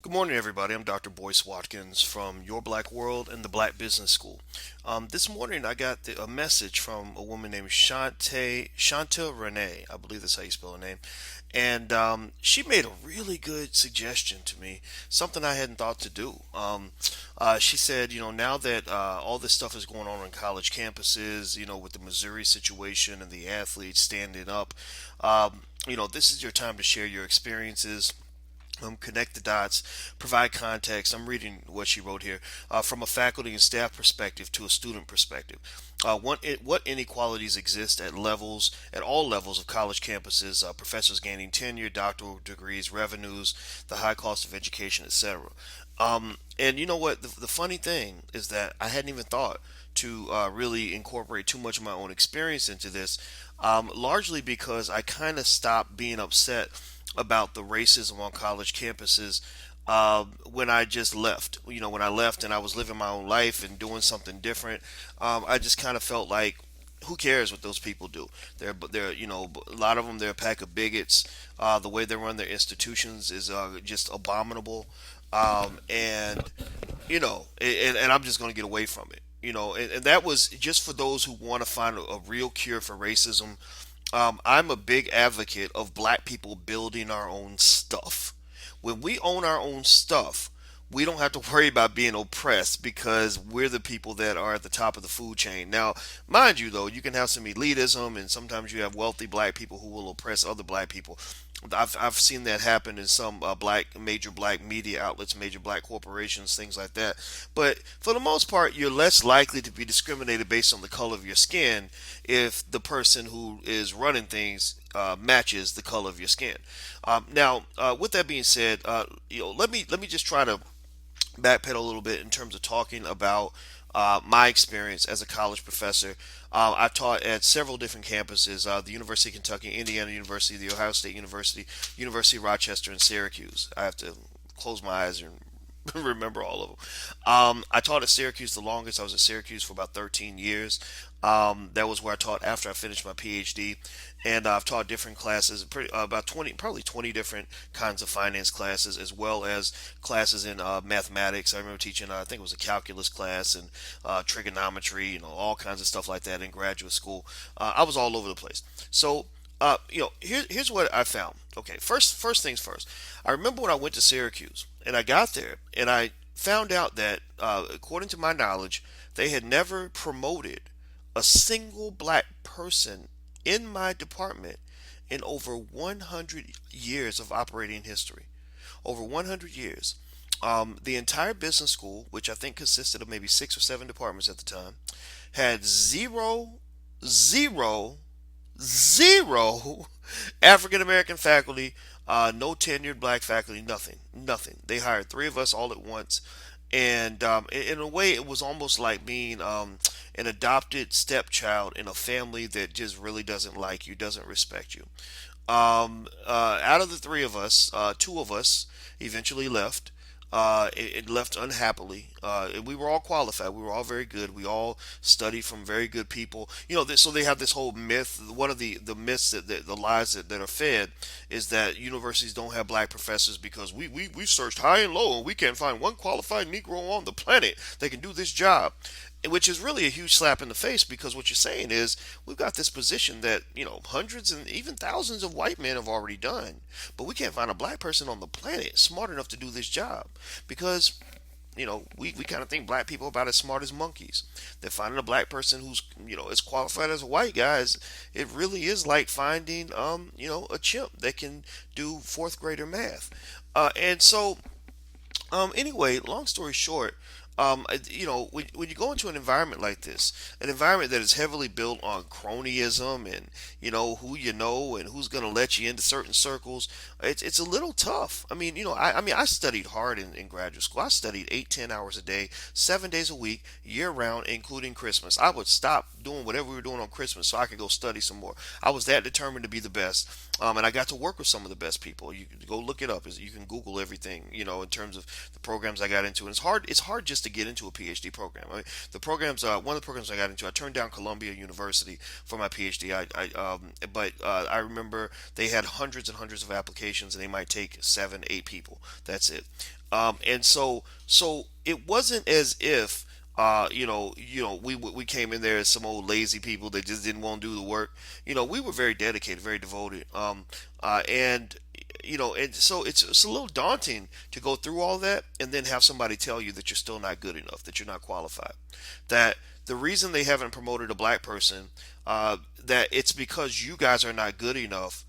Good morning, everybody. I'm Dr. Boyce Watkins from Your Black World and the Black Business School. This morning, I got a message from a woman named Shanta Renee. I believe that's how you spell her name. And she made a really good suggestion to me, something I hadn't thought to do. She said, now that all this stuff is going on college campuses, with the Missouri situation and the athletes standing up, this is your time to share your experiences, connect the dots, provide context. I'm reading what she wrote here from a faculty and staff perspective to a student perspective. What inequalities exist at all levels of college campuses, professors gaining tenure, doctoral degrees, revenues, the high cost of education, etc. And you know what? The funny thing is that I hadn't even thought to really incorporate too much of my own experience into this, largely because I kind of stopped being upset about the racism on college campuses when I just left. When I left and I was living my own life and doing something different, I just kind of felt like, who cares what those people do? A lot of them, they're a pack of bigots. The way they run their institutions is just abominable. And and I'm just going to get away from it. And that was just for those who want to find a real cure for racism. I'm a big advocate of black people building our own stuff. When we own our own stuff, we don't have to worry about being oppressed because we're the people that are at the top of the food chain. Now, mind you, though, you can have some elitism, and sometimes you have wealthy black people who will oppress other black people. I've seen that happen in some major black media outlets, major black corporations, things like that. But for the most part, you're less likely to be discriminated based on the color of your skin if the person who is running things matches the color of your skin. Now, with that being said, let me just try to backpedal a little bit in terms of talking about my experience as a college professor. I've taught at several different campuses: the University of Kentucky, Indiana University, the Ohio State University, University of Rochester, and Syracuse. I have to close my eyes and remember all of them. I taught at Syracuse the longest. I was at Syracuse for about 13 years. That was where I taught after I finished my PhD, and I've taught different classes, about 20, probably 20 different kinds of finance classes, as well as classes in mathematics. I remember teaching, I think it was a calculus class and trigonometry, all kinds of stuff like that in graduate school. I was all over the place. So here's what I found. Okay, first things first. I remember when I went to Syracuse and I got there and I found out that, according to my knowledge, they had never promoted a single black person in my department in over 100 years of operating history. Over 100 years. The entire business school, which I think consisted of maybe 6 or 7 departments at the time, had zero, zero African American faculty, no tenured black faculty, nothing. They hired three of us all at once, and in a way, it was almost like being an adopted stepchild in a family that just really doesn't like you, doesn't respect you. Out of the three of us, two of us eventually left. It left unhappily. We were all qualified. We were all very good. We all studied from very good people. So they have this whole myth. One of the myths the lies that are fed is that universities don't have black professors because we've searched high and low and we can't find one qualified Negro on the planet that can do this job, which is really a huge slap in the face, because what you're saying is we've got this position that hundreds and even thousands of white men have already done, but we can't find a black person on the planet smart enough to do this job, because we kind of think black people are about as smart as monkeys. They're finding a black person who's as qualified as a white guy. It really is like finding a chimp that can do fourth grader math. And so anyway, long story short, when you go into an environment like this, an environment that is heavily built on cronyism and who you know and who's going to let you into certain circles, it's a little tough. I studied hard in graduate school. I studied 8, 10 hours a day, 7 days a week, year round, including Christmas. I would stop doing whatever we were doing on Christmas so I could go study some more. I was that determined to be the best. And I got to work with some of the best people. You go look it up. You can Google everything, in terms of the programs I got into. And it's hard just to to get into a PhD program. I mean, the programs, one of the programs I got into, I turned down Columbia University for my PhD. But I remember they had hundreds and hundreds of applications, and they might take seven, eight people. That's it. And so it wasn't as if we came in there as some old lazy people that just didn't want to do the work. We were very dedicated, very devoted. And and so it's a little daunting to go through all that and then have somebody tell you that you're still not good enough, that you're not qualified, that the reason they haven't promoted a black person, that it's because you guys are not good enough.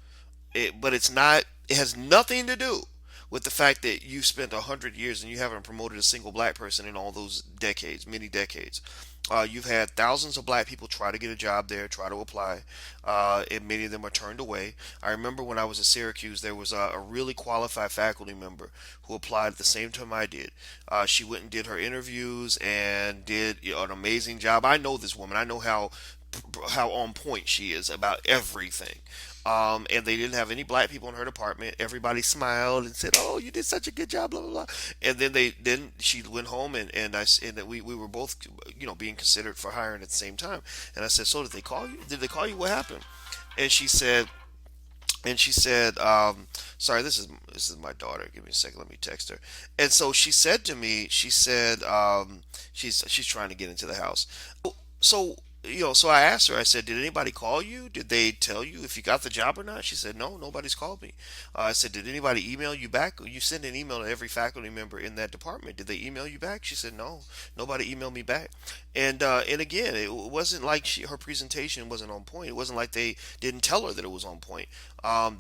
But it's not. It has nothing to do with the fact that you spent 100 years and you haven't promoted a single black person in all those decades, many decades. You've had thousands of black people try to get a job there, try to apply, and many of them are turned away. I remember when I was at Syracuse, there was a really qualified faculty member who applied at the same time I did. She went and did her interviews and did an amazing job. I know this woman. I know how on point she is about everything. And they didn't have any black people in her department. Everybody smiled and said, "Oh, you did such a good job," blah blah blah. And then she went home and we were both being considered for hiring at the same time. And I said, "So did they call you? Did they call you? What happened?" And she said, sorry, this is my daughter. Give me a second. Let me text her. And so she said to me, she said, she's trying to get into the house. So so I asked her. I said, "Did anybody call you? Did they tell you if you got the job or not?" She said, "No, nobody's called me." I said, "Did anybody email you back? You send an email to every faculty member in that department. Did they email you back?" She said, "No, nobody emailed me back." And again, it wasn't like her presentation wasn't on point. It wasn't like they didn't tell her that it was on point.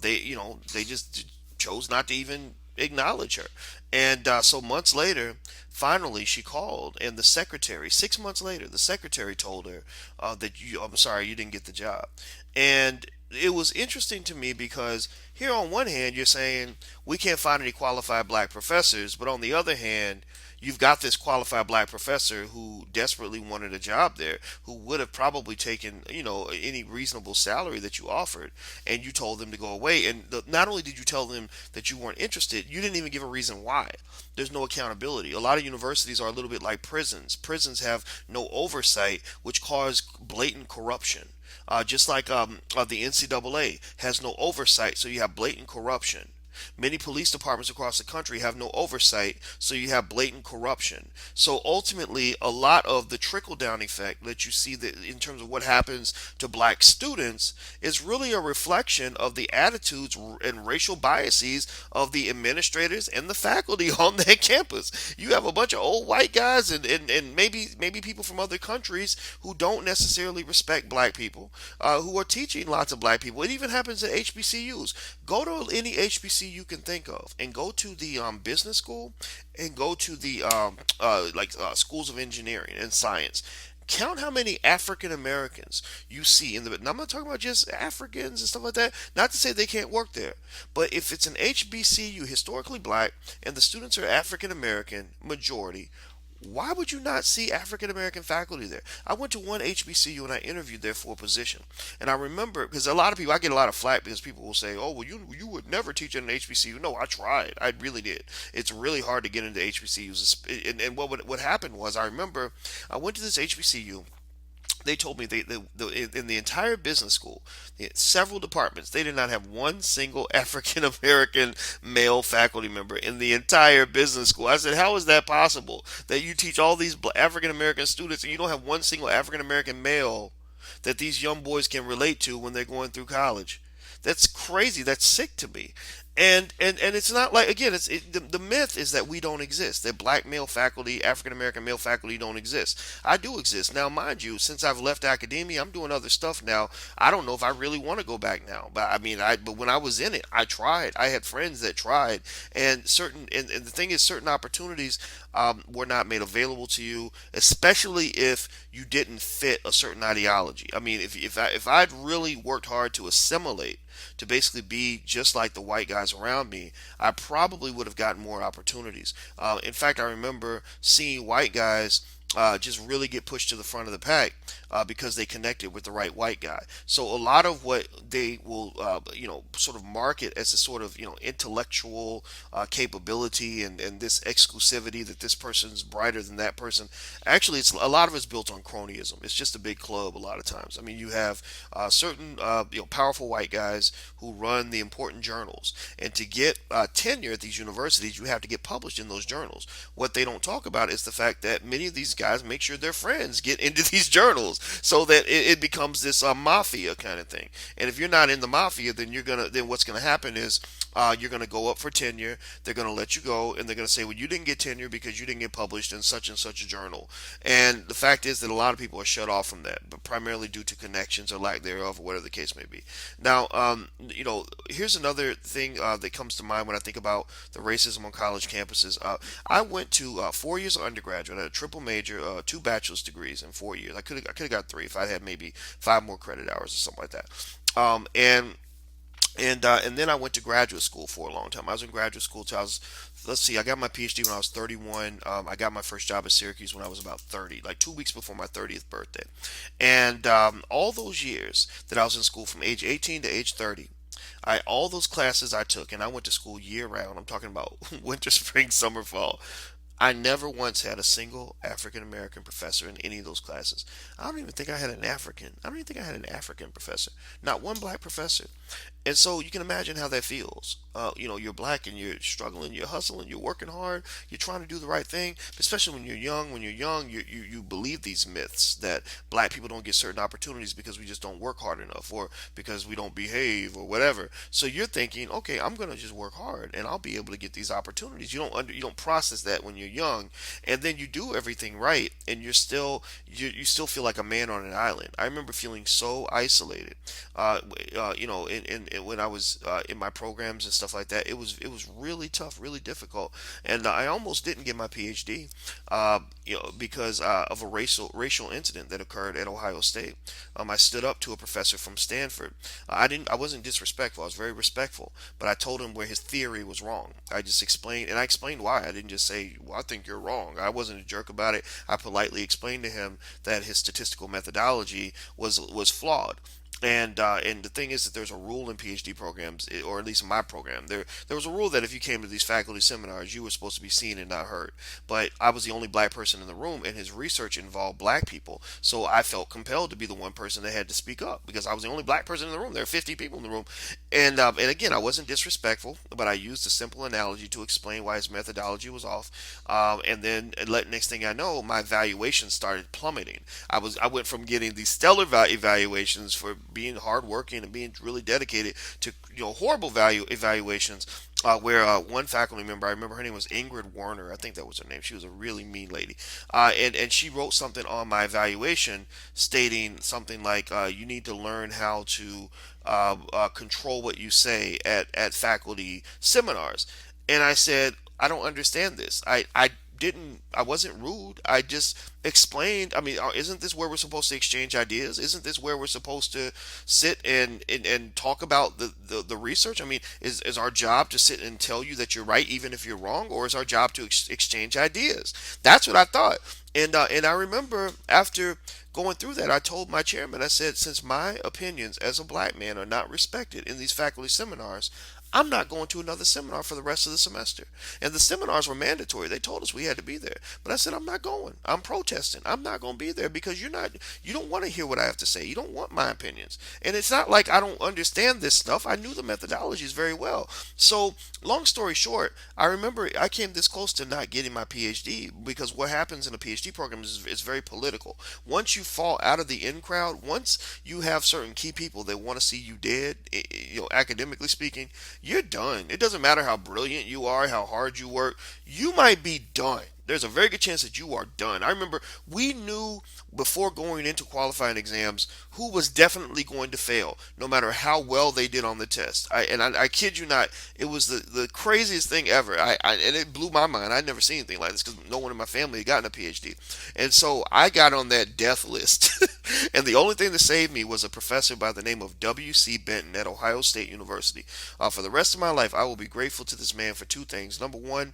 They just chose not to even acknowledge her. And so months later, finally she called, and the secretary, 6 months later, the secretary told her that I'm sorry, you didn't get the job. And it was interesting to me because here on one hand, you're saying we can't find any qualified black professors, but on the other hand, you've got this qualified black professor who desperately wanted a job there, who would have probably taken, any reasonable salary that you offered, and you told them to go away. And not only did you tell them that you weren't interested, you didn't even give a reason why. There's no accountability. A lot of universities are a little bit like prisons. Prisons have no oversight, which cause blatant corruption. Just like the NCAA has no oversight, so you have blatant corruption. Many police departments across the country have no oversight, so you have blatant corruption. So ultimately, a lot of the trickle down effect that you see that in terms of what happens to black students is really a reflection of the attitudes and racial biases of the administrators and the faculty on that campus. You have a bunch of old white guys and maybe people from other countries who don't necessarily respect black people, who are teaching lots of black people. It even happens at HBCUs. Go to any HBCU you can think of, and go to the business school, and go to the schools of engineering and science. Count how many African Americans you see in the. And I'm not talking about just Africans and stuff like that. Not to say they can't work there, but if it's an HBCU historically black and the students are African American majority, why would you not see African American faculty there? I went to one HBCU and I interviewed there for a position. And I remember, because a lot of people, I get a lot of flack because people will say, "Oh, well, you would never teach at an HBCU." No, I tried. I really did. It's really hard to get into HBCUs. And what happened was, I remember I went to this HBCU. They told me in the entire business school, several departments, they did not have one single African American male faculty member in the entire business school. I said, "How is that possible that you teach all these African American students and you don't have one single African American male that these young boys can relate to when they're going through college?" That's crazy. That's sick to me. And it's not like, again, the myth is that we don't exist, that black male faculty, African American male faculty don't exist. I do exist. Now, mind you, since I've left academia, I'm doing other stuff now. I don't know if I really want to go back now, but I mean, but when I was in it, I tried. I had friends that tried, and the thing is, certain opportunities were not made available to you, especially if you didn't fit a certain ideology. I mean, if I'd really worked hard to assimilate, to basically be just like the white guy guys around me, I probably would have gotten more opportunities. In fact, I remember seeing white guys just really get pushed to the front of the pack because they connected with the right white guy. So a lot of what they will, sort of market as a sort of, intellectual capability and this exclusivity that this person's brighter than that person. Actually, it's a lot of it's built on cronyism. It's just a big club a lot of times. I mean, you have certain, powerful white guys who run the important journals, and to get tenure at these universities, you have to get published in those journals. What they don't talk about is the fact that many of these guys make sure their friends get into these journals so that it becomes this mafia kind of thing. And if you're not in the mafia, then what's gonna happen is you're gonna go up for tenure. They're gonna let you go, and they're gonna say, well, you didn't get tenure because you didn't get published in such and such a journal. And the fact is that a lot of people are shut off from that, but primarily due to connections or lack thereof, or whatever the case may be. Now, here's another thing that comes to mind when I think about the racism on college campuses. I went to 4 years of undergraduate. I had a triple major, two bachelor's degrees in 4 years. I could have got three if I had maybe five more credit hours or something like that. And then I went to graduate school for a long time. I was in graduate school till I was, let's see, I got my PhD when I was 31. I got my first job at Syracuse when I was about 30, like 2 weeks before my 30th birthday. And all those years that I was in school from age 18 to age 30, all those classes I took, and I went to school year round. I'm talking about winter, spring, summer, fall. I never once had a single African American professor in any of those classes. I don't even think I had an African professor. Not one black professor. And so you can imagine how that feels. You're black and you're struggling, you're hustling, you're working hard, you're trying to do the right thing, especially when you're young. When you're young, you believe these myths that black people don't get certain opportunities because we just don't work hard enough, or because we don't behave, or whatever. So you're thinking, okay, I'm going to just work hard and I'll be able to get these opportunities. You don't process that when you're young, and then you do everything right, and you still feel like a man on an island. I remember feeling so isolated. When I was in my programs and stuff like that, it was really tough, really difficult, and I almost didn't get my PhD, because of a racial incident that occurred at Ohio State. I stood up to a professor from Stanford. I wasn't disrespectful. I was very respectful, but I told him where his theory was wrong. I just explained, and I explained why. I didn't just say, "Well, I think you're wrong." I wasn't a jerk about it. I politely explained to him that his statistical methodology was flawed. And the thing is that there's a rule in PhD programs, or at least in my program, there was a rule that if you came to these faculty seminars, you were supposed to be seen and not heard. But I was the only black person in the room, and his research involved black people, so I felt compelled to be the one person that had to speak up because I was the only black person in the room. There were 50 people in the room, and again, I wasn't disrespectful, but I used a simple analogy to explain why his methodology was off. And then next thing I know, my evaluation started plummeting. I went from getting these stellar evaluations for being hardworking and being really dedicated to horrible value evaluations. Where one faculty member, I remember her name was Ingrid Warner, I think that was her name. She was a really mean lady, and she wrote something on my evaluation stating something like, "You need to learn how to control what you say at faculty seminars." And I said, "I don't understand this. I wasn't rude. I just explained. I mean, isn't this where we're supposed to exchange ideas? Isn't this where we're supposed to sit and talk about the research? I mean, is our job to sit and tell you that you're right even if you're wrong, or is our job to exchange ideas?" That's what I thought. And I remember after going through that, I told my chairman, I said, "Since my opinions as a black man are not respected in these faculty seminars, I'm not going to another seminar for the rest of the semester." And the seminars were mandatory. They told us we had to be there. But I said, "I'm not going. I'm protesting. I'm not going to be there because you don't want to hear what I have to say. You don't want my opinions." And it's not like I don't understand this stuff. I knew the methodologies very well. So, long story short, I remember I came this close to not getting my PhD because what happens in a PhD program is very political. Once you fall out of the in crowd, once you have certain key people that want to see you dead, academically speaking, you're done. It doesn't matter how brilliant you are, how hard you work, you might be done. There's a very good chance that you are done. I remember we knew before going into qualifying exams who was definitely going to fail, no matter how well they did on the test. I kid you not, it was the craziest thing ever. And it blew my mind. I'd never seen anything like this because no one in my family had gotten a PhD. And so I got on that death list. And the only thing that saved me was a professor by the name of W.C. Benton at Ohio State University. For the rest of my life, I will be grateful to this man for two things. Number one,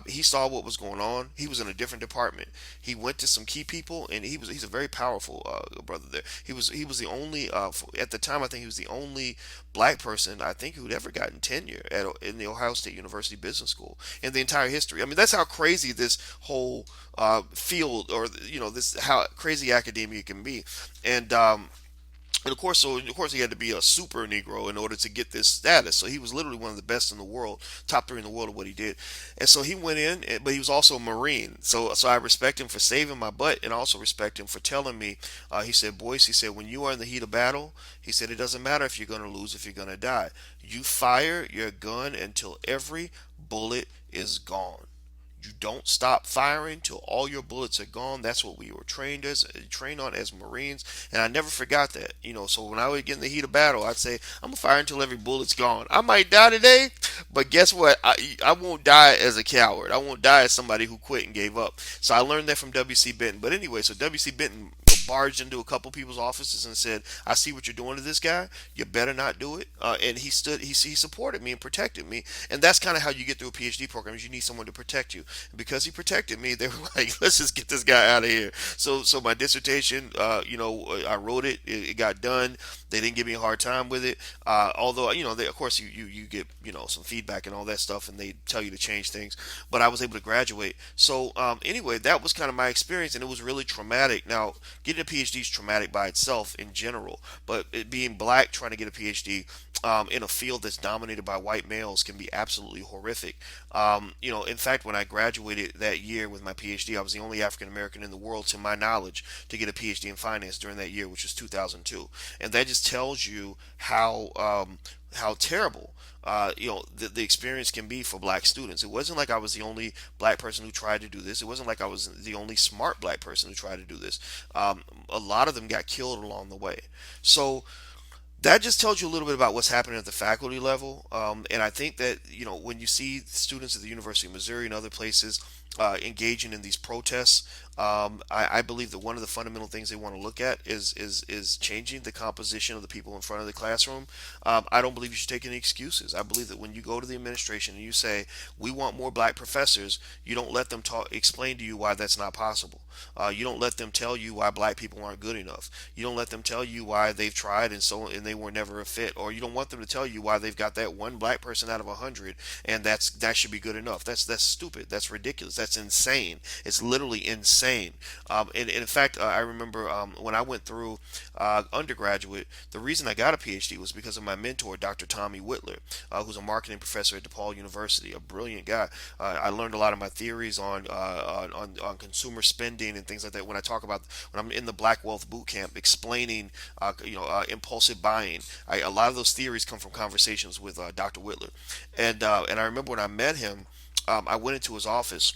he saw what was going on. He was in a different department. He went to some key people, and he's a very powerful brother there. He was the only at the time. I think he was the only black person I think who'd ever gotten tenure in the Ohio State University Business School in the entire history. I mean, that's how crazy this whole field, or this how crazy academia can be. And of course, he had to be a super Negro in order to get this status. So he was literally one of the best in the world, top three in the world of what he did. And so he went in, but he was also a Marine. So I respect him for saving my butt, and also respect him for telling me. He said, "Boyce," he said, "when you are in the heat of battle, he said it doesn't matter if you're going to lose, if you're going to die. You fire your gun until every bullet is gone." You don't stop firing till all your bullets are gone. That's what we were trained on as Marines, and I never forgot that. So when I would get in the heat of battle, I'd say, "I'm gonna fire until every bullet's gone. I might die today, but guess what? I won't die as a coward. I won't die as somebody who quit and gave up." So I learned that from W.C. Benton. But anyway, so W.C. Benton barged into a couple people's offices and said, "I see what you're doing to this guy. You better not do it." And he supported me and protected me, and that's kind of how you get through a PhD program. Is you need someone to protect you. And because he protected me, they were like, "Let's just get this guy out of here." So my dissertation, I wrote it. It got done. They didn't give me a hard time with it. Although of course you get some feedback and all that stuff, and they tell you to change things. But I was able to graduate. So anyway, that was kind of my experience, and it was really traumatic. Now, getting a PhD is traumatic by itself in general, but being black trying to get a PhD in a field that's dominated by white males can be absolutely horrific. In fact, when I graduated that year with my PhD, I was the only African American in the world, to my knowledge, to get a PhD in finance during that year, which was 2002, and that just tells you how terrible the experience can be for black students. It wasn't like I was the only black person who tried to do this. It wasn't like I was the only smart black person who tried to do this. A lot of them got killed along the way. So that just tells you a little bit about what's happening at the faculty level. And I think that when you see students at the University of Missouri and other places engaging in these protests, I believe that one of the fundamental things they want to look at is changing the composition of the people in front of the classroom. I don't believe you should take any excuses. I believe that when you go to the administration and you say, "We want more black professors," you don't let them explain to you why that's not possible. You don't let them tell you why black people aren't good enough. You don't let them tell you why they've tried and they were never a fit. Or you don't want them to tell you why they've got that one black person out of 100, and that should be good enough. That's stupid. That's ridiculous. That's insane. It's literally insane. And in fact, I remember when I went through undergraduate, the reason I got a PhD was because of my mentor, Dr. Tommy Whitler, who's a marketing professor at DePaul University, a brilliant guy. I learned a lot of my theories on consumer spending and things like that. When I'm in the Black Wealth Boot Camp explaining, impulsive buying, a lot of those theories come from conversations with Dr. Whitler, and I remember when I met him, I went into his office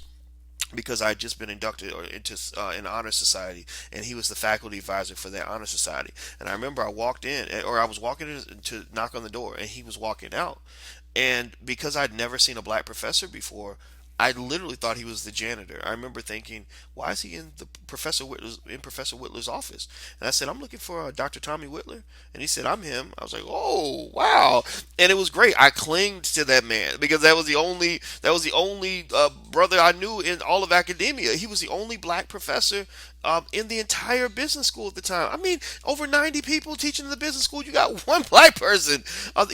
because I had just been inducted into an honor society, and he was the faculty advisor for that honor society. And I remember I walked in, or I was walking in to knock on the door, and he was walking out. And because I'd never seen a black professor before, I literally thought he was the janitor. I remember thinking, "Why is he in Professor Whitler's office?" And I said, "I'm looking for Dr. Tommy Whitler." And he said, "I'm him." I was like, "Oh, wow!" And it was great. I clinged to that man because that was the only brother I knew in all of academia. He was the only black professor in the entire business school at the time. I mean, over 90 people teaching in the business school. You got one black person. I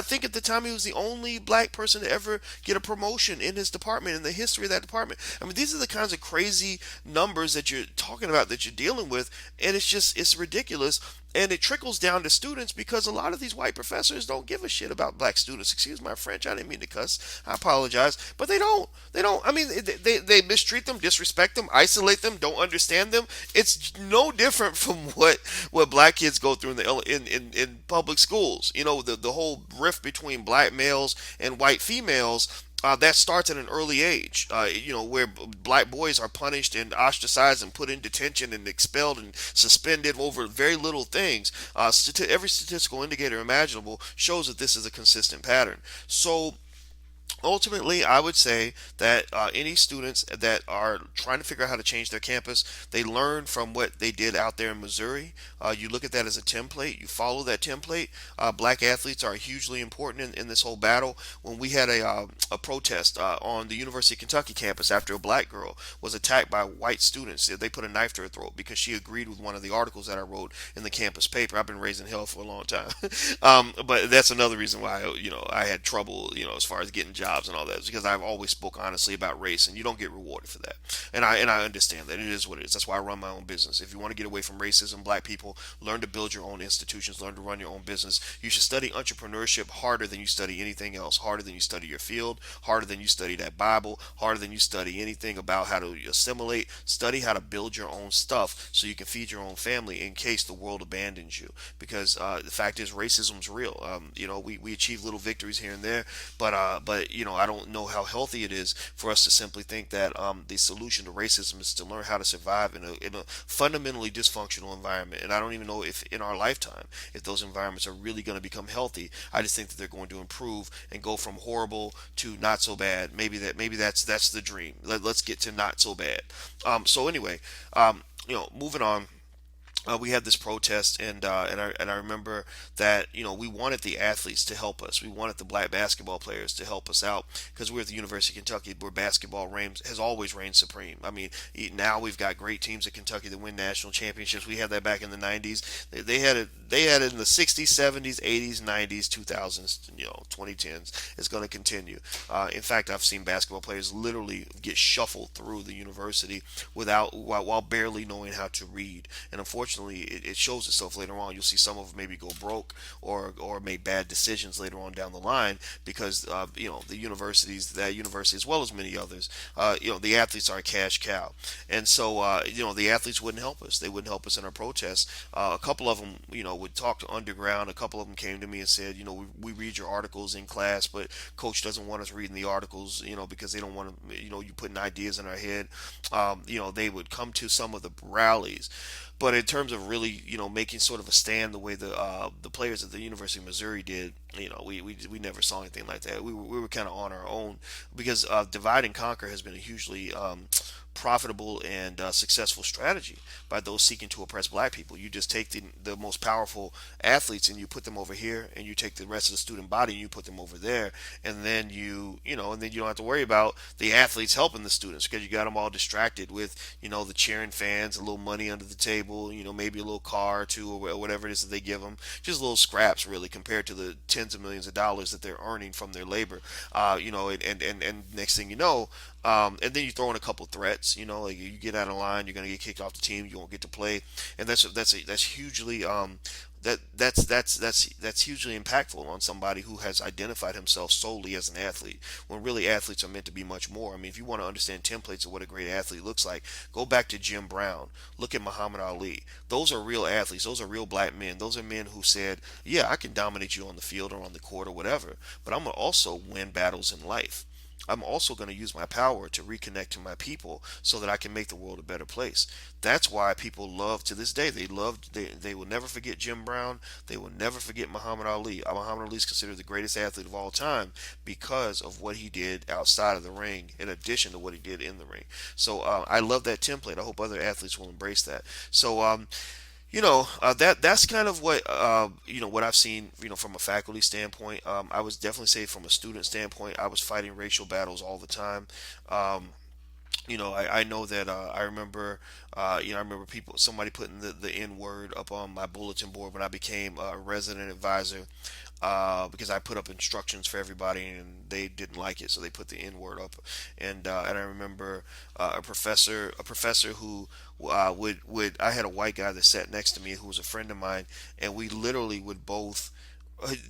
think at the time, he was the only black person to ever get a promotion in his department, in the history of that department. I mean, these are the kinds of crazy numbers that you're talking about, that you're dealing with. And it's ridiculous. And it trickles down to students because a lot of these white professors don't give a shit about black students. Excuse my French. I didn't mean to cuss. I apologize. But they don't. They don't. I mean, they mistreat them, disrespect them, isolate them, don't understand them. It's no different from what black kids go through in public schools. The whole rift between black males and white females, that starts at an early age, where black boys are punished and ostracized and put in detention and expelled and suspended over very little things. Every statistical indicator imaginable shows that this is a consistent pattern. So Ultimately, I would say that any students that are trying to figure out how to change their campus, they learn from what they did out there in Missouri. You look at that as a template, you follow that template. Black athletes are hugely important in this whole battle. When we had a protest on the University of Kentucky campus after a black girl was attacked by white students, they put a knife to her throat because she agreed with one of the articles that I wrote in the campus paper. I've been raising hell for a long time. But that's another reason why I had trouble as far as getting jobs and all that is because I've always spoke honestly about race, and you don't get rewarded for that. And I understand that it is what it is. That's why I run my own business. If you want to get away from racism, black people learn to build your own institutions, learn to run your own business. You should study entrepreneurship harder than you study anything else, harder than you study your field, harder than you study that Bible, harder than you study anything about how to assimilate. Study how to build your own stuff so you can feed your own family in case the world abandons you. Because the fact is, racism's real. We achieve little victories here and there, but I don't know how healthy it is for us to simply think that the solution to racism is to learn how to survive in a fundamentally dysfunctional environment. And I don't even know if in our lifetime if those environments are really going to become healthy. I just think that they're going to improve and go from horrible to not so bad. Maybe that's the dream. Let's get to not so bad. So anyway, moving on, we had this protest, and I remember that we wanted the athletes to help us. We wanted the black basketball players to help us out because we're at the University of Kentucky, where basketball reigns, has always reigned supreme. I mean, now we've got great teams at Kentucky that win national championships. We had that back in the '90s. They had it. They had it in the '60s, '70s, '80s, '90s, 2000s, 2010s. It's going to continue. In fact, I've seen basketball players literally get shuffled through the university while barely knowing how to read. And unfortunately, it shows itself later on. You'll see some of them maybe go broke or make bad decisions later on down the line because the universities, that university as well as many others, the athletes are a cash cow. And so the athletes wouldn't help us. They wouldn't help us in our protests. A couple of them would talk to Underground. A couple of them came to me and said, we read your articles in class, but coach doesn't want us reading the articles, because they don't want to, you putting ideas in our head. They would come to some of the rallies, but in terms of really, making sort of a stand the way the players at the University of Missouri did, we never saw anything like that. We were kind of on our own because divide and conquer has been a hugely profitable and successful strategy by those seeking to oppress black people. You just take the most powerful athletes and you put them over here, and you take the rest of the student body and you put them over there, and then and then you don't have to worry about the athletes helping the students because you got them all distracted with the cheering fans, a little money under the table, maybe a little car or two or whatever it is that they give them, just little scraps really compared to the tens of millions of dollars that they're earning from their labor. And next thing you know, and then you throw in a couple threats. Like you get out of line, you're gonna get kicked off the team, you won't get to play, and that's hugely that's hugely impactful on somebody who has identified himself solely as an athlete. When really athletes are meant to be much more. I mean, if you want to understand templates of what a great athlete looks like, go back to Jim Brown. Look at Muhammad Ali. Those are real athletes. Those are real black men. Those are men who said, "Yeah, I can dominate you on the field or on the court or whatever, but I'm gonna also win battles in life." I'm also going to use my power to reconnect to my people so that I can make the world a better place. That's why people love to this day. They will never forget Jim Brown. They will never forget Muhammad Ali. Muhammad Ali is considered the greatest athlete of all time because of what he did outside of the ring, in addition to what he did in the ring. So I love that template. I hope other athletes will embrace that. So that's kind of what I've seen from a faculty standpoint. I was definitely say from a student standpoint, I was fighting racial battles all the time. Um, I know that I remember somebody putting the N word up on my bulletin board when I became a resident advisor, because I put up instructions for everybody and they didn't like it, so they put the N word up. And I remember a professor who would I had a white guy that sat next to me who was a friend of mine, and we literally would both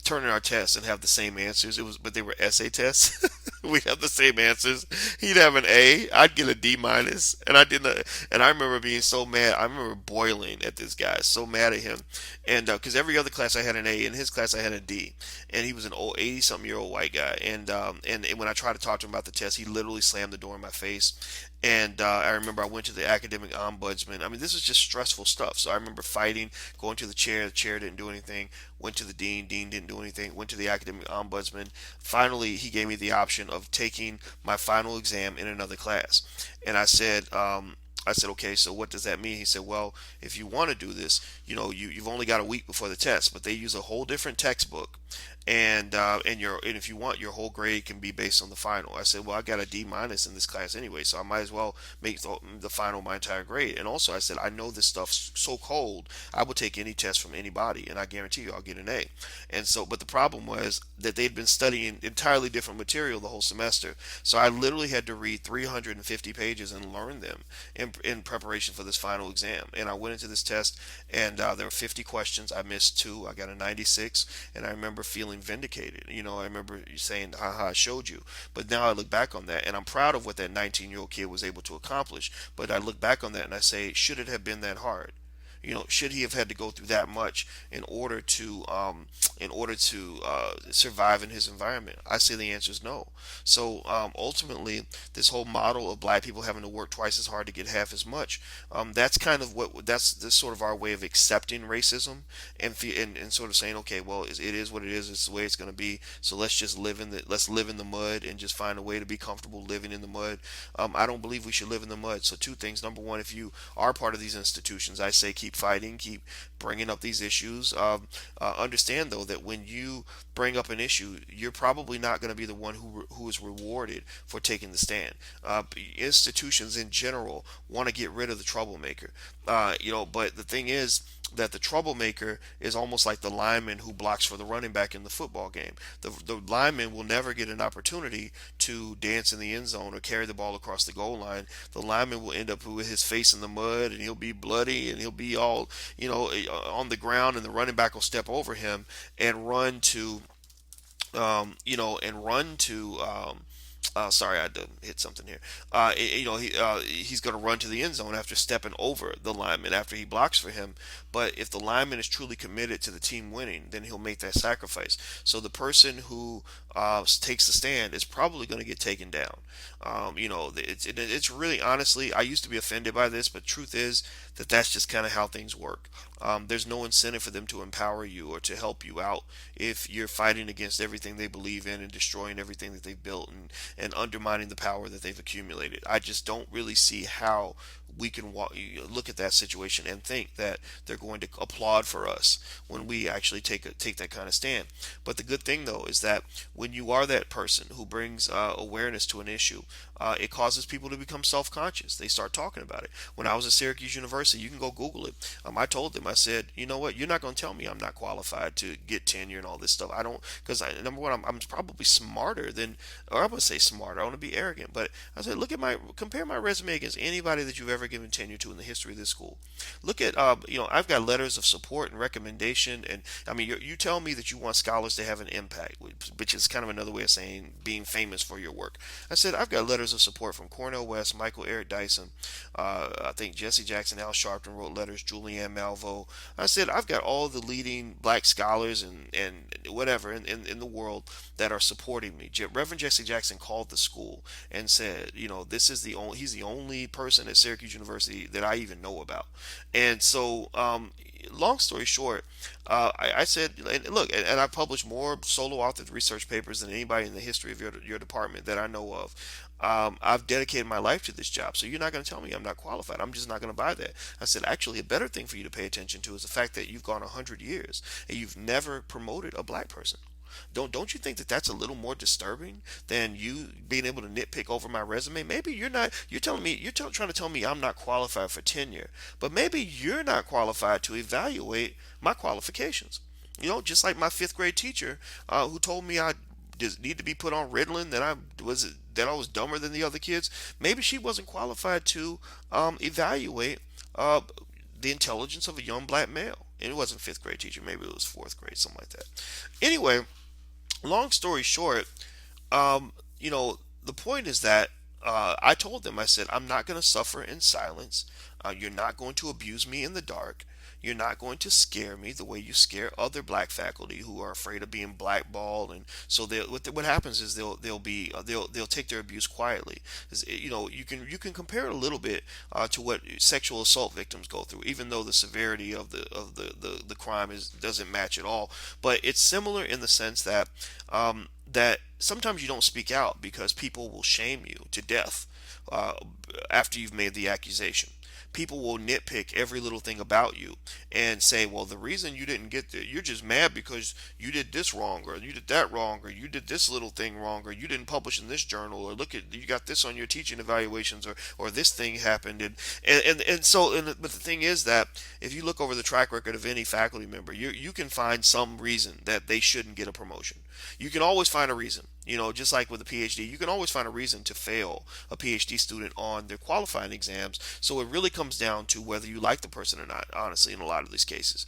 turn in our tests and have the same answers. But they were essay tests. We have the same answers. He'd have an A, I'd get a D minus, and I didn't. And I remember being so mad. I remember boiling at this guy, so mad at him, and because every other class I had an A, in his class I had a D, and he was an old 80-something-year-old white guy, and when I tried to talk to him about the test, he literally slammed the door in my face. And I remember I went to the academic ombudsman. I mean, this is just stressful stuff. So I remember fighting, going to the chair didn't do anything. Went to the dean didn't do anything. Went to the academic ombudsman. Finally, he gave me the option of taking my final exam in another class. And I said, okay, so what does that mean? He said, well, if you want to do this, you've only got a week before the test, but they use a whole different textbook, and if you want, your whole grade can be based on the final. I said, well, I got a D minus in this class anyway, so I might as well make the final my entire grade. And also, I said, I know this stuff's so cold, I will take any test from anybody, and I guarantee you, I'll get an A. And so, but the problem was that they'd been studying entirely different material the whole semester, so I literally had to read 350 pages and learn them in preparation for this final exam. And I went into this test, and there were 50 questions. I missed two. I got a 96, and I remember feeling vindicated. I remember saying, haha, I showed you. But now I look back on that, and I'm proud of what that 19-year-old kid was able to accomplish. But I look back on that and I say, should it have been that hard? Should he have had to go through that much in order to survive in his environment? I say the answer is no. So ultimately, this whole model of black people having to work twice as hard to get half as much, that's kind of that's this sort of our way of accepting racism and sort of saying, okay, well, it is what it is. It's the way it's going to be. So let's live in the mud and just find a way to be comfortable living in the mud. I don't believe we should live in the mud. So two things. Number one, if you are part of these institutions, I say keep fighting, keep bringing up these issues. Understand though that when you bring up an issue, you're probably not going to be the one who is rewarded for taking the stand. Institutions in general want to get rid of the troublemaker. But the thing is that the troublemaker is almost like the lineman who blocks for the running back in the football game. The lineman will never get an opportunity to dance in the end zone or carry the ball across the goal line. The lineman will end up with his face in the mud, and he'll be bloody, and he'll be all on the ground, and the running back will step over him and run to and run to sorry, I had to hit something here. He's going to run to the end zone after stepping over the lineman after he blocks for him. But if the lineman is truly committed to the team winning, then he'll make that sacrifice. So the person who takes the stand is probably going to get taken down. It's really honestly, I used to be offended by this, but truth is that that's just kind of how things work. There's no incentive for them to empower you or to help you out if you're fighting against everything they believe in and destroying everything that they've built and undermining the power that they've accumulated. I just don't really see how we can look at that situation and think that they're going to applaud for us when we actually take that kind of stand. But the good thing though is that when you are that person who brings awareness to an issue, it causes people to become self-conscious. They start talking about it. When I was at Syracuse University, you can go Google it. I told them, I said, you know what, you're not going to tell me I'm not qualified to get tenure and all this stuff. I don't, because number one, I'm probably smarter than, or I would say smarter. I want to be arrogant, but I said, compare my resume against anybody that you've ever given tenure to in the history of this school. Look at, I've got letters of support and recommendation, and I mean, you tell me that you want scholars to have an impact, which is kind of another way of saying being famous for your work. I said, I've got letters of support from Cornel West, Michael Eric Dyson, I think Jesse Jackson, Al Sharpton wrote letters, Julianne Malveaux. I said, I've got all the leading black scholars and whatever in the world that are supporting me. Reverend Jesse Jackson called the school and said, this is he's the only person at Syracuse University that I even know about. And so, long story short, I said, and look, and I published more solo authored research papers than anybody in the history of your department that I know of. I've dedicated my life to this job, so you're not going to tell me I'm not qualified. I'm just not going to buy that. I said, actually, a better thing for you to pay attention to is the fact that you've gone 100 years and you've never promoted a black person. Don't you think that that's a little more disturbing than you being able to nitpick over my resume? Maybe you're not. You're telling me trying to tell me I'm not qualified for tenure, but maybe you're not qualified to evaluate my qualifications. Just like my fifth grade teacher who told me I just need to be put on Ritalin, that I was dumber than the other kids. Maybe she wasn't qualified to evaluate the intelligence of a young black male. And it wasn't fifth grade teacher. Maybe it was fourth grade, something like that. Anyway, long story short, the point is that I told them, I said, I'm not going to suffer in silence. You're not going to abuse me in the dark. You're not going to scare me the way you scare other black faculty who are afraid of being blackballed, and so what happens is they'll take their abuse quietly. You can compare it a little bit to what sexual assault victims go through, even though the severity of the crime doesn't match at all. But it's similar in the sense that sometimes you don't speak out because people will shame you to death uh, after you've made the accusation. People will nitpick every little thing about you and say, well, the reason you didn't get there, you're just mad because you did this wrong, or you did that wrong, or you did this little thing wrong, or you didn't publish in this journal, or look at you got this on your teaching evaluations, or this thing happened. But the thing is that if you look over the track record of any faculty member, you can find some reason that they shouldn't get a promotion. You can always find a reason. Just like with a PhD, you can always find a reason to fail a PhD student on their qualifying exams. So it really comes down to whether you like the person or not, honestly, in a lot of these cases.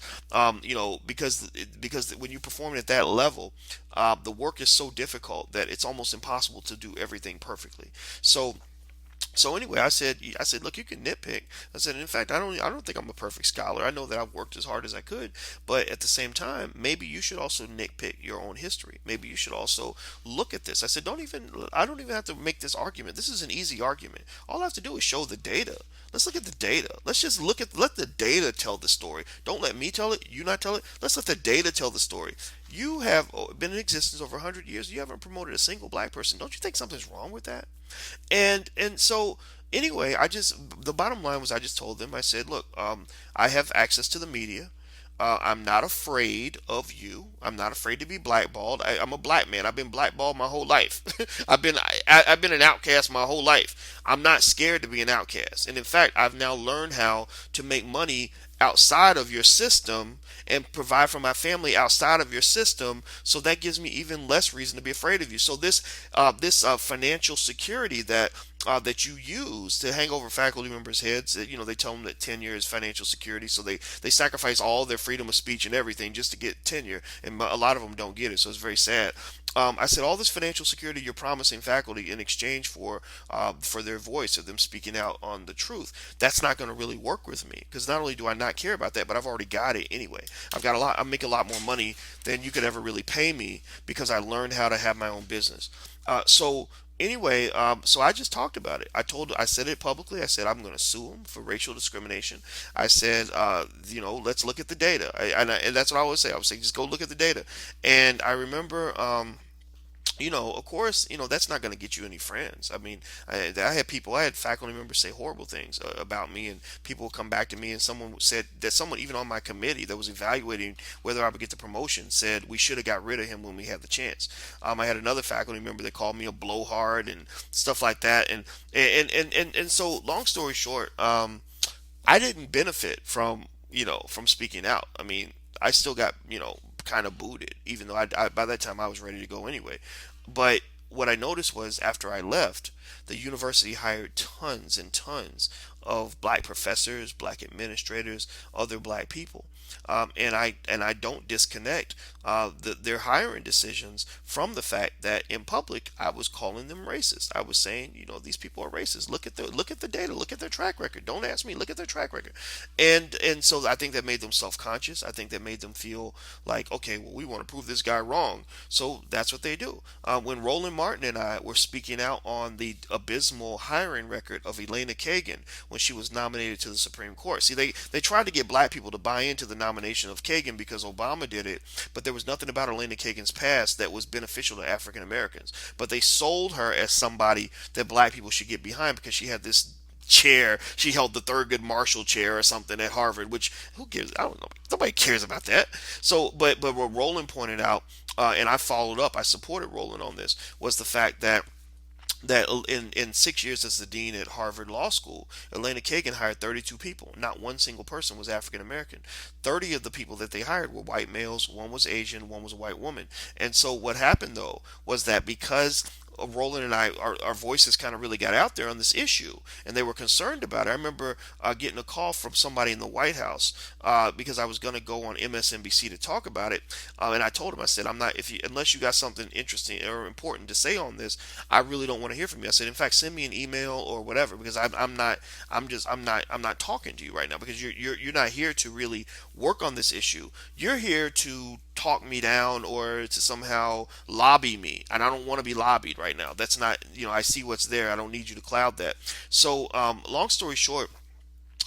Because when you perform at that level, the work is so difficult that it's almost impossible to do everything perfectly. So anyway, I said, look, you can nitpick. I said, in fact, I don't think I'm a perfect scholar. I know that I've worked as hard as I could, but at the same time, maybe you should also nitpick your own history. Maybe you should also look at this. I said, I don't even have to make this argument. This is an easy argument. All I have to do is show the data. Let's look at the data. Let's just let the data tell the story. Don't let me tell it. You not tell it. Let's let the data tell the story. You have been in existence over 100 years. You haven't promoted a single black person. Don't you think something's wrong with that? And so anyway, the bottom line was I just told them, I said, look, I have access to the media. I'm not afraid of you. I'm not afraid to be blackballed. I'm a black man. I've been blackballed my whole life. I've been an outcast my whole life. I'm not scared to be an outcast. And in fact, I've now learned how to make money outside of your system and provide for my family outside of your system. So that gives me even less reason to be afraid of you. So this financial security that you use to hang over faculty members' heads. They tell them that tenure is financial security, so they sacrifice all their freedom of speech and everything just to get tenure, and a lot of them don't get it. So it's very sad. I said all this financial security you're promising faculty in exchange for their voice, of them speaking out on the truth. That's not going to really work with me, because not only do I not care about that, but I've already got it anyway. I make a lot more money than you could ever really pay me because I learned how to have my own business. So anyway, so I just talked about it. I said it publicly. I said I'm going to sue him for racial discrimination. I said, let's look at the data. And that's what I would say. I would say just go look at the data. And I remember, of course, that's not going to get you any friends. I mean, I had faculty members say horrible things about me, and people would come back to me, and someone even on my committee that was evaluating whether I would get the promotion said we should have got rid of him when we had the chance. I had another faculty member that called me a blowhard and stuff like that, and so long story short, I didn't benefit from speaking out. I mean, I still got kind of booted, even though by that time I was ready to go anyway. But what I noticed was after I left, the university hired tons and tons of black professors, black administrators, other black people. And I don't disconnect their hiring decisions from the fact that in public I was calling them racist. I was saying, these people are racist. Look at the data. Look at their track record. Don't ask me. Look at their track record. And so I think that made them self-conscious. I think that made them feel like, okay, well, we want to prove this guy wrong. So that's what they do. When Roland Martin and I were speaking out on the abysmal hiring record of Elena Kagan when she was nominated to the Supreme Court. See, they tried to get black people to buy into the nomination of Kagan because Obama did it, but there was nothing about Elena Kagan's past that was beneficial to African Americans. But they sold her as somebody that black people should get behind because she had this chair. She held the Thurgood Marshall chair or something at Harvard, which who gives? I don't know. Nobody cares about that. So, but what Roland pointed out, and I followed up. I supported Roland on this. Was the fact that in 6 years as the dean at Harvard Law School, Elena Kagan hired 32 people. Not one single person was African American. 30 of the people that they hired were white males. One was Asian. One was a white woman. And so what happened though was that because Roland and I, our voices kind of really got out there on this issue, and they were concerned about it. I remember getting a call from somebody in the White House because I was going to go on MSNBC to talk about it, and I told him, I said, I'm not, if you, unless you got something interesting or important to say on this, I really don't want to hear from you. I said, in fact, send me an email or whatever, because I'm not, I'm not talking to you right now, because you're not here to really work on this issue. You're here to talk me down or to somehow lobby me, and I don't want to be lobbied right now. That's not, I see what's there. I don't need you to cloud that. So long story short,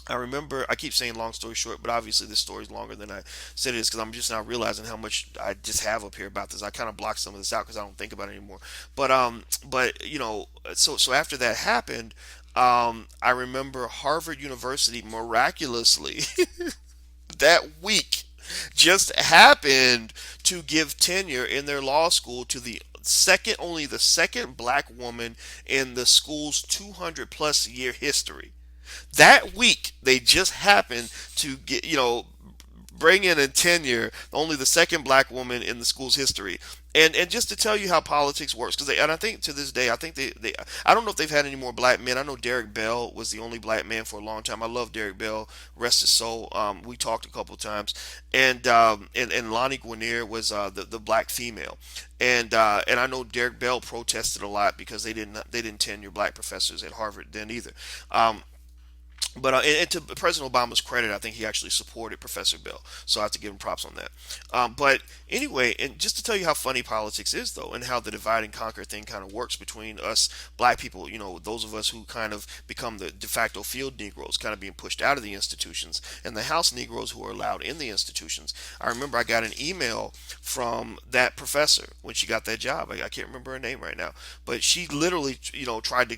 I remember, I keep saying long story short, but obviously this story is longer than I said it is, because I'm just now realizing how much I just have up here about this. I kind of blocked some of this out because I don't think about it anymore. But so after that happened, I remember Harvard University miraculously that week just happened to give tenure in their law school to only the second black woman in the school's 200 plus year history. That week, they just happened to get, bring in a tenure only the second black woman in the school's history. And just to tell you how politics works, because and I think to this day, I think they I don't know if they've had any more black men. I know Derek Bell was the only black man for a long time. I love Derek Bell, rest his soul. We talked a couple of times, and Lonnie Guinier was the black female, and I know Derek Bell protested a lot because they didn't tenure black professors at Harvard then either. And to President Obama's credit, I think he actually supported Professor Bell, so I have to give him props on that. But anyway, and just to tell you how funny politics is, though, and how the divide and conquer thing kind of works between us black people, those of us who kind of become the de facto field Negroes, kind of being pushed out of the institutions, and the House Negroes who are allowed in the institutions. I remember I got an email from that professor when she got that job. I can't remember her name right now, but she literally, tried to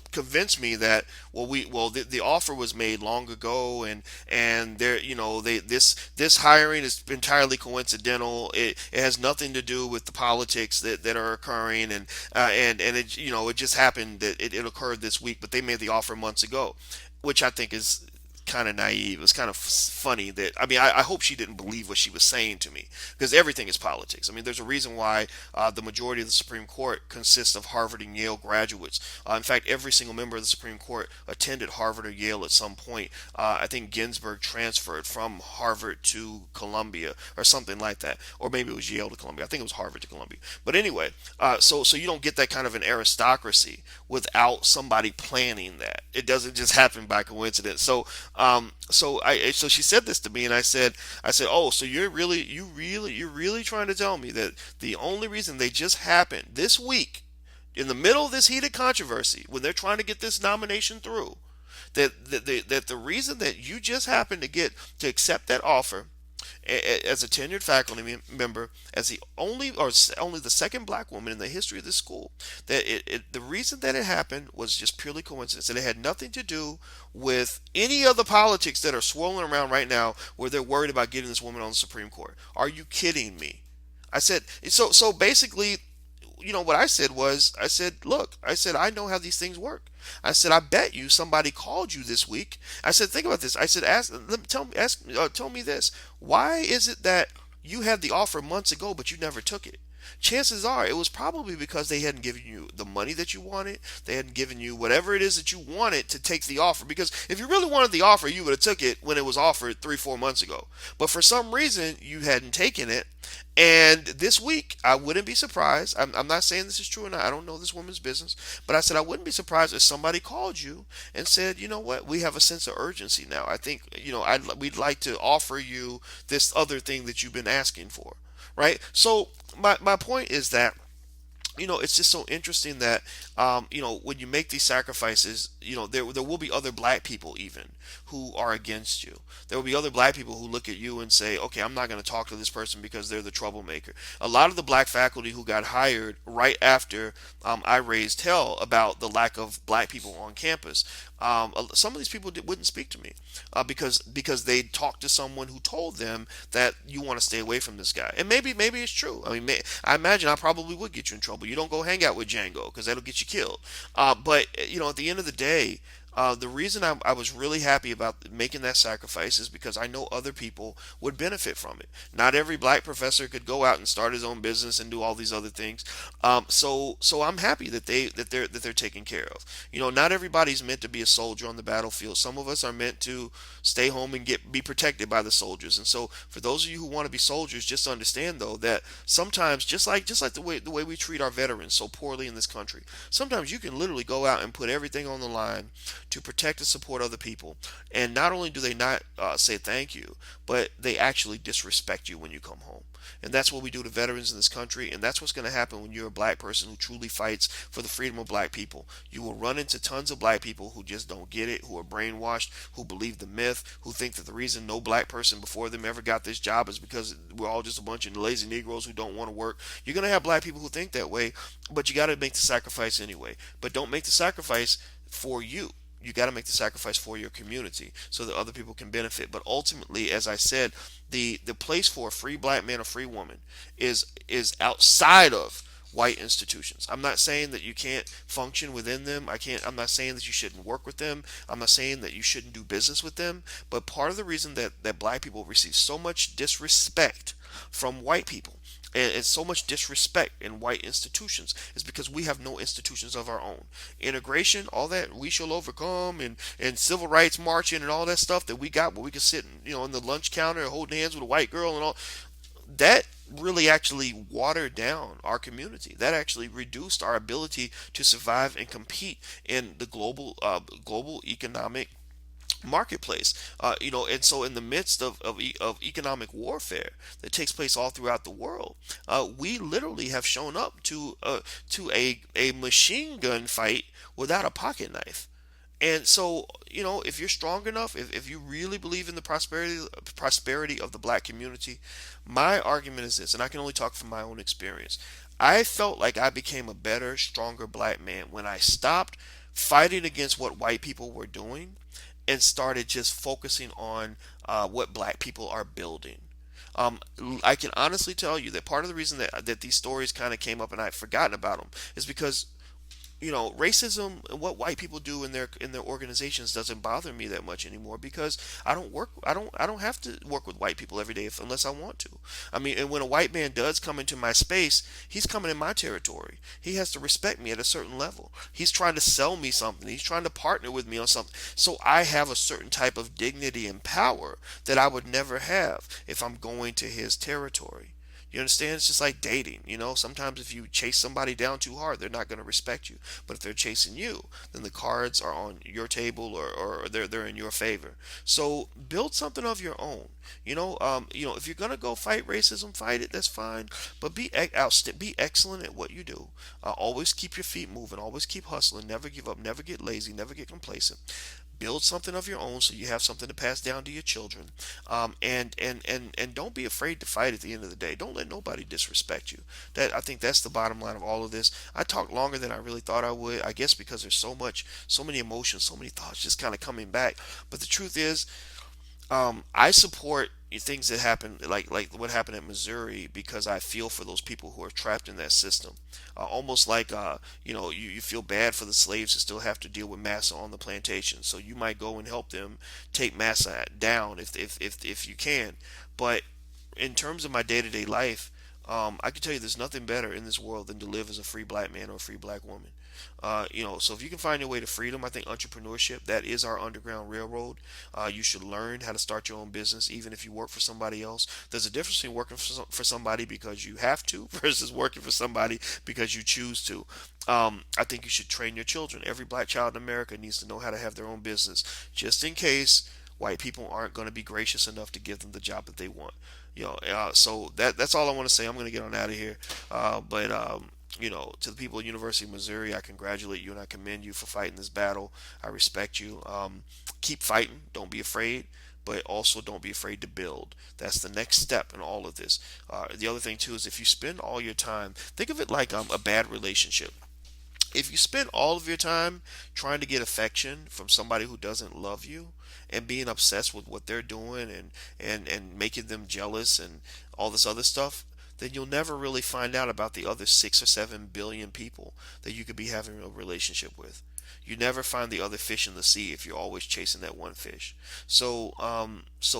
convince me that, the offer was made long ago, and there, this hiring is entirely coincidental. It has nothing to do with the politics that are occurring, and it, it just happened that it occurred this week, but they made the offer months ago, which I think is kind of naive. It's kind of funny that, I mean, I hope she didn't believe what she was saying to me, because everything is politics. I mean, there's a reason why the majority of the Supreme Court consists of Harvard and Yale graduates. In fact, every single member of the Supreme Court attended Harvard or Yale at some point. I think Ginsburg transferred from Harvard to Columbia or something like that, or maybe it was Yale to Columbia. I think it was Harvard to Columbia. But anyway, so you don't get that kind of an aristocracy without somebody planning that. It doesn't just happen by coincidence. So she said this to me, and I said, oh, so you're really trying to tell me that the only reason they just happened this week, in the middle of this heated controversy, when they're trying to get this nomination through, that the reason that you just happened to accept that offer as a tenured faculty member, as only the second black woman in the history of this school, that the reason that it happened was just purely coincidence, and it had nothing to do with any of the politics that are swirling around right now, where they're worried about getting this woman on the Supreme Court. Are you kidding me? I said, so basically, what I said was, I said, look, I said, I know how these things work. I said, I bet you somebody called you this week. I said, think about this. I said, tell me this. Why is it that you had the offer months ago, but you never took it? Chances are it was probably because they hadn't given you the money that you wanted. They hadn't given you whatever it is that you wanted to take the offer. Because if you really wanted the offer, you would have took it when it was offered 3-4 months ago. But for some reason, you hadn't taken it. And this week, I wouldn't be surprised. I'm not saying this is true or not. I don't know this woman's business. But I said I wouldn't be surprised if somebody called you and said, you know what, we have a sense of urgency now. I think, we'd like to offer you this other thing that you've been asking for. Right? So my point is that, it's just so interesting that, when you make these sacrifices, there will be other black people even who are against you. There will be other black people who look at you and say, okay, I'm not going to talk to this person because they're the troublemaker. A lot of the black faculty who got hired right after I raised hell about the lack of black people on campus, some of these people wouldn't speak to me because they talked to someone who told them that you want to stay away from this guy. And maybe it's true. I mean, I imagine I probably would get you in trouble. You don't go hang out with Django because that'll get you killed. But at the end of the day, The reason I was really happy about making that sacrifice is because I know other people would benefit from it. Not every black professor could go out and start his own business and do all these other things. So I'm happy that they're taken care of. Not everybody's meant to be a soldier on the battlefield. Some of us are meant to stay home and get be protected by the soldiers. And so for those of you who want to be soldiers, just understand though that sometimes just like the way we treat our veterans so poorly in this country, sometimes you can literally go out and put everything on the line to protect and support other people. And not only do they not say thank you, but they actually disrespect you when you come home. And that's what we do to veterans in this country. And that's what's going to happen when you're a black person who truly fights for the freedom of black people. You will run into tons of black people who just don't get it, who are brainwashed, who believe the myth, who think that the reason no black person before them ever got this job is because we're all just a bunch of lazy Negroes who don't want to work. You're going to have black people who think that way, but you got to make the sacrifice anyway. But don't make the sacrifice for you. You got to make the sacrifice for your community so that other people can benefit. But ultimately, as I said, the place for a free black man or free woman is outside of white institutions. I'm not saying that you can't function within them. I'm not saying that you shouldn't work with them. I'm not saying that you shouldn't do business with them. But part of the reason that black people receive so much disrespect from white people and so much disrespect in white institutions is because we have no institutions of our own. Integration, all that we shall overcome, and civil rights marching and all that stuff that we got where we can sit, in the lunch counter holding hands with a white girl and all that really actually watered down our community. That actually reduced our ability to survive and compete in the global economic marketplace. And so in the midst of economic warfare that takes place all throughout the world, we literally have shown up to a machine gun fight without a pocket knife. And so, if you're strong enough, if you really believe in the prosperity of the black community, my argument is this, and I can only talk from my own experience. I felt like I became a better, stronger black man when I stopped fighting against what white people were doing and started just focusing on what black people are building. Um, I can honestly tell you that part of the reason that these stories kind of came up and I'd forgotten about them is because racism and what white people do in their organizations doesn't bother me that much anymore because I don't have to work with white people every day unless I want to. I mean, and when a white man does come into my space, he's coming in my territory. He has to respect me at a certain level. He's trying to sell me something. He's trying to partner with me on something. So I have a certain type of dignity and power that I would never have if I'm going to his territory. You understand? It's just like dating. Sometimes if you chase somebody down too hard, they're not going to respect you. But if they're chasing you, then the cards are on your table or they're in your favor. So build something of your own. If you're going to go fight racism, fight it. That's fine. But be excellent at what you do. Always keep your feet moving. Always keep hustling. Never give up. Never get lazy. Never get complacent. Build something of your own so you have something to pass down to your children. And don't be afraid to fight at the end of the day. Don't let nobody disrespect you. I think that's the bottom line of all of this. I talked longer than I really thought I would. I guess because there's so many emotions, so many thoughts just kind of coming back. But the truth is, I support things that happen, like what happened at Missouri, because I feel for those people who are trapped in that system. Almost like you feel bad for the slaves who still have to deal with massa on the plantation. So you might go and help them take massa down if you can. But in terms of my day to day life, I can tell you there's nothing better in this world than to live as a free black man or a free black woman. So if you can find your way to freedom, I think entrepreneurship, that is our underground railroad. You should learn how to start your own business, even if you work for somebody else. There's a difference between working for somebody because you have to versus working for somebody because you choose to. I think you should train your children. Every black child in America needs to know how to have their own business, just in case white people aren't going to be gracious enough to give them the job that they want. So that's all I want to say. I'm going to get on out of here. But to the people at University of Missouri, I congratulate you and I commend you for fighting this battle. I respect you. Keep fighting. Don't be afraid. But also don't be afraid to build. That's the next step in all of this. The other thing too is if you spend all your time, think of it like a bad relationship. If you spend all of your time trying to get affection from somebody who doesn't love you and being obsessed with what they're doing and making them jealous and all this other stuff, then you'll never really find out about the other 6 or 7 billion people that you could be having a relationship with. You never find the other fish in the sea if you're always chasing that one fish. So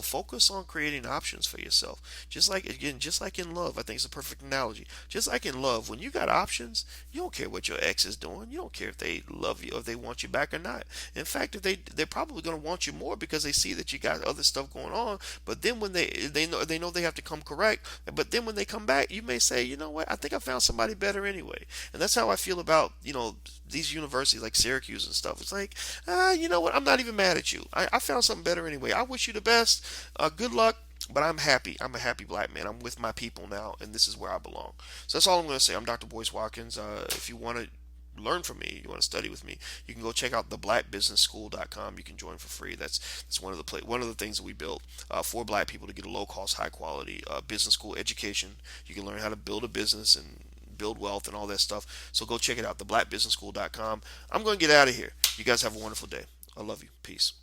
focus on creating options for yourself. Just like, again, just like in love, I think it's a perfect analogy. Just like in love, when you got options, you don't care what your ex is doing. You don't care if they love you or if they want you back or not. In fact, if they're probably going to want you more because they see that you got other stuff going on. But then when they know they have to come correct. But then when they come back, you may say, you know what? I think I found somebody better anyway. And that's how I feel about these universities like Syracuse and stuff. It's like, you know what? I'm not even mad at you. I found something better anyway. I wish you the best. Good luck. But I'm happy. I'm a happy black man. I'm with my people now, and this is where I belong. So that's all I'm going to say. I'm Dr. Boyce Watkins. If you want to learn from me, you want to study with me, you can go check out theblackbusinessschool.com. You can join for free. That's one of the things that we built for black people to get a low cost, high quality business school education. You can learn how to build a business and build wealth and all that stuff. So go check it out, theblackbusinessschool.com. I'm going to get out of here. You guys have a wonderful day. I love you. Peace.